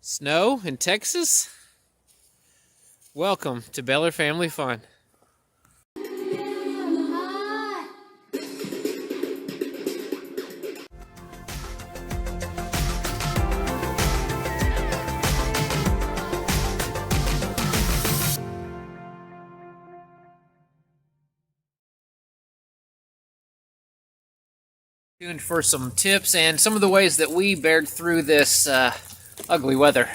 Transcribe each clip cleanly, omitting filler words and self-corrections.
Snow in Texas? Welcome to Beller Family Fun. Tuned for some tips and some of the ways that we bared through this ugly weather.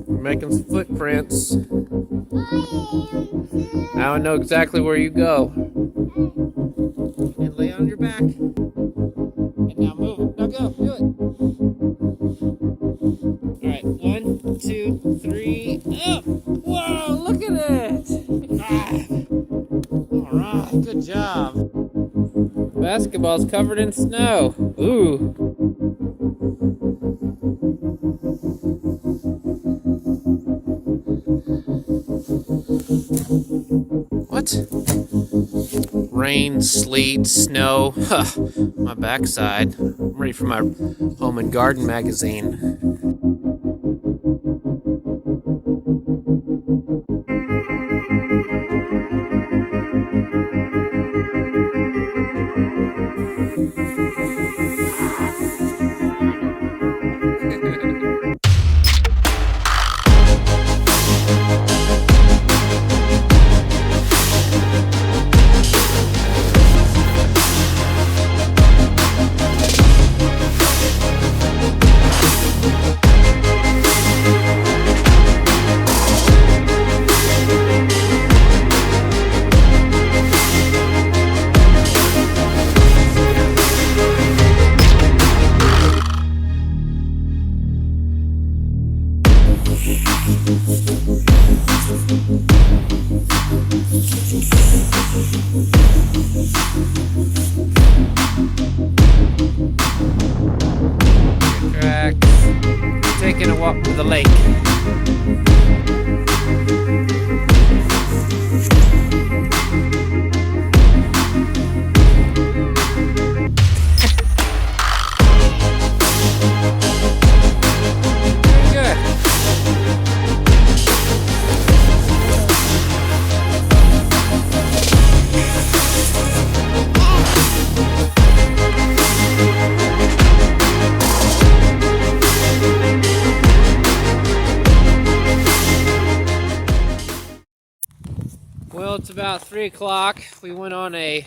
We're making some footprints. Now I know exactly where you go. And lay on your back. And now move. Now go. Do it. Alright, 1, 2, 3, up! Whoa, look at it! Alright, good job. Basketball's covered in snow. Ooh. What? Rain, sleet, snow. Huh. My backside. I'm ready for my home and garden magazine. Taking a walk to the lake. Good. Well, it's about 3 o'clock. We went on a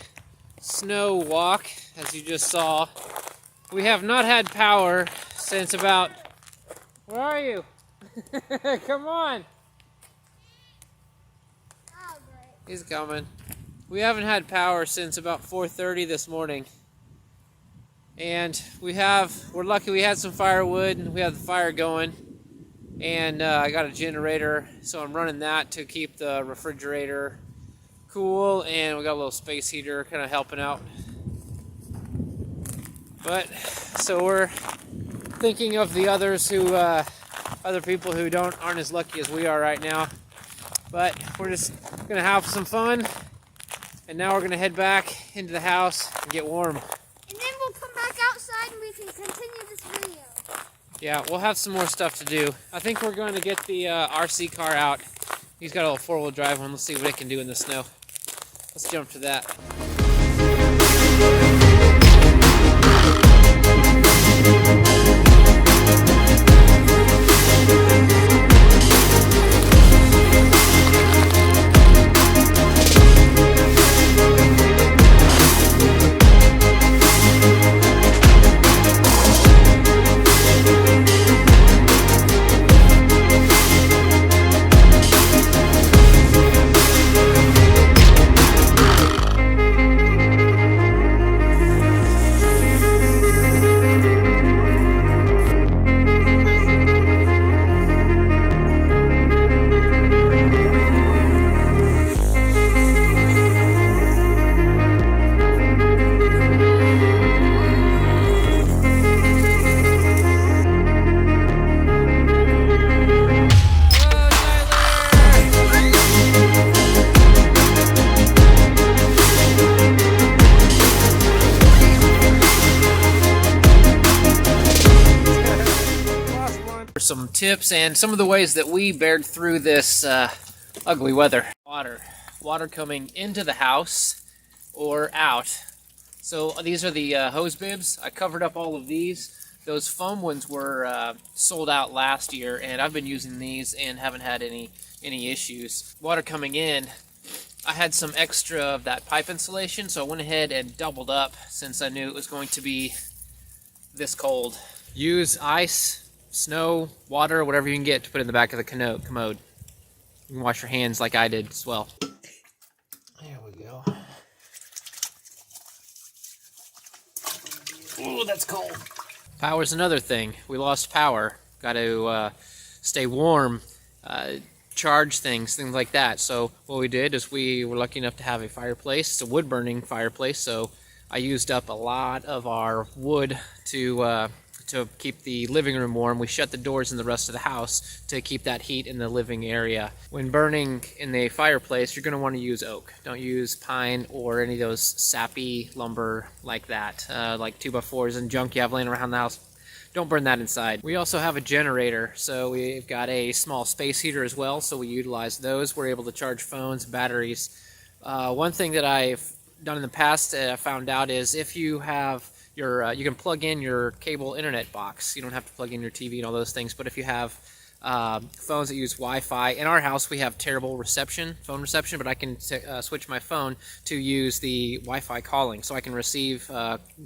snow walk, as you just saw. We have not had power since about... Where are you? Come on. Oh, great. He's coming. We haven't had power since about 4:30 this morning. And we're lucky we had some firewood and we have the fire going. And I got a generator, so I'm running that to keep the refrigerator cool, and we got a little space heater kind of helping out. But so we're thinking of the others who, other people who aren't as lucky as we are right now. But we're just gonna have some fun, and now we're gonna head back into the house and get warm. And then we'll come back outside and we can continue this video. Yeah, we'll have some more stuff to do. I think we're going to get the RC car out. He's got a little 4-wheel drive one. Let's see what it can do in the snow. Let's jump to that. tips and some of the ways that we bared through this ugly weather. Water coming into the house or out. So these are the hose bibs. I covered up all of these. Those foam ones were sold out last year, and I've been using these and haven't had any issues. Water coming in, I had some extra of that pipe insulation, so I went ahead and doubled up since I knew it was going to be this cold. Use ice, snow, water, whatever you can get to put in the back of the commode. You can wash your hands like I did as well. There we go. Ooh, that's cold. Power's another thing. We lost power. Got to stay warm, charge things like that. So what we did is we were lucky enough to have a fireplace. It's a wood-burning fireplace, so I used up a lot of our wood to keep the living room warm. We shut the doors in the rest of the house to keep that heat in the living area. When burning in the fireplace, you're going to want to use oak. Don't use pine or any of those sappy lumber like that, like 2x4s and junk you have laying around the house. Don't burn that inside. We also have a generator, so we've got a small space heater as well, so we utilize those. We're able to charge phones, batteries. One thing that I've done in the past I found out is if you have your you can plug in your cable internet box. You don't have to plug in your TV and all those things, but if you have phones that use Wi-Fi, in our house we have terrible phone reception, but I can switch my phone to use the Wi-Fi calling, so I can receive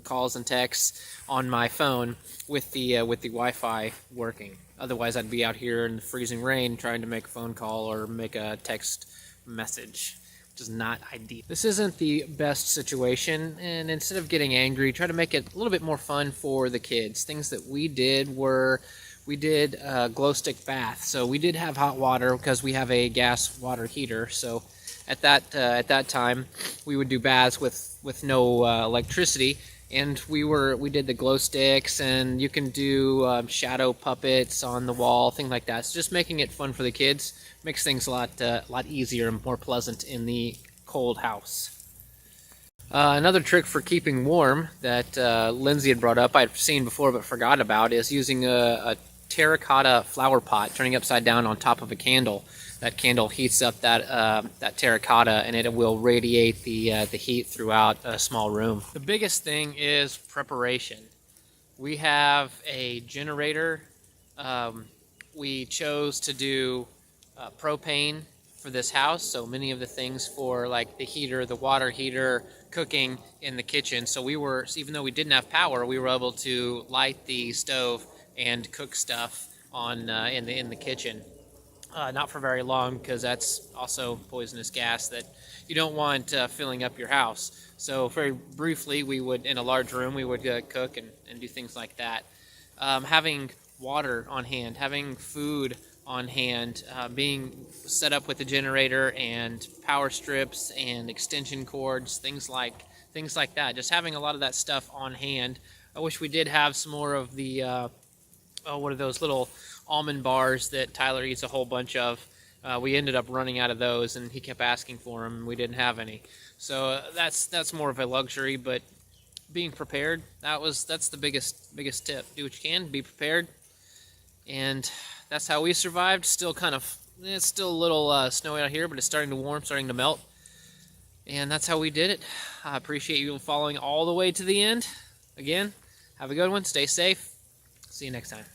calls and texts on my phone with the Wi-Fi working. Otherwise I'd be out here in the freezing rain trying to make a phone call or make a text message, which is not ideal. This isn't the best situation, and instead of getting angry, try to make it a little bit more fun for the kids. Things that we did were, we did a glow stick bath. So we did have hot water because we have a gas water heater. So at that time, we would do baths with no electricity, and we did the glow sticks, and you can do shadow puppets on the wall, things like that. So just making it fun for the kids makes things a lot easier and more pleasant in the cold house. Another trick for keeping warm that Lindsay had brought up, I'd seen before but forgot about, is using a terracotta flower pot, turning upside down on top of a candle. That candle heats up that terracotta, and it will radiate the heat throughout a small room. The biggest thing is preparation. We have a generator. We chose to do propane for this house, so many of the things for like the heater, the water heater, cooking in the kitchen. So we were, even though we didn't have power, we were able to light the stove and cook stuff on in the kitchen. Not for very long, because that's also poisonous gas that you don't want filling up your house. So very briefly, we would, in a large room, we would cook and do things like that. Having water on hand, having food on hand, being set up with the generator and power strips and extension cords, things like that. Just having a lot of that stuff on hand. I wish we did have some more of the what are those little almond bars that Tyler eats a whole bunch of. We ended up running out of those, and he kept asking for them, and we didn't have any. So that's more of a luxury, but being prepared, that's the biggest tip. Do what you can, be prepared, and that's how we survived. Still it's still a little snowy out here, but it's starting to warm, starting to melt, and that's how we did it. I appreciate you following all the way to the end. Again, have a good one, stay safe, see you next time.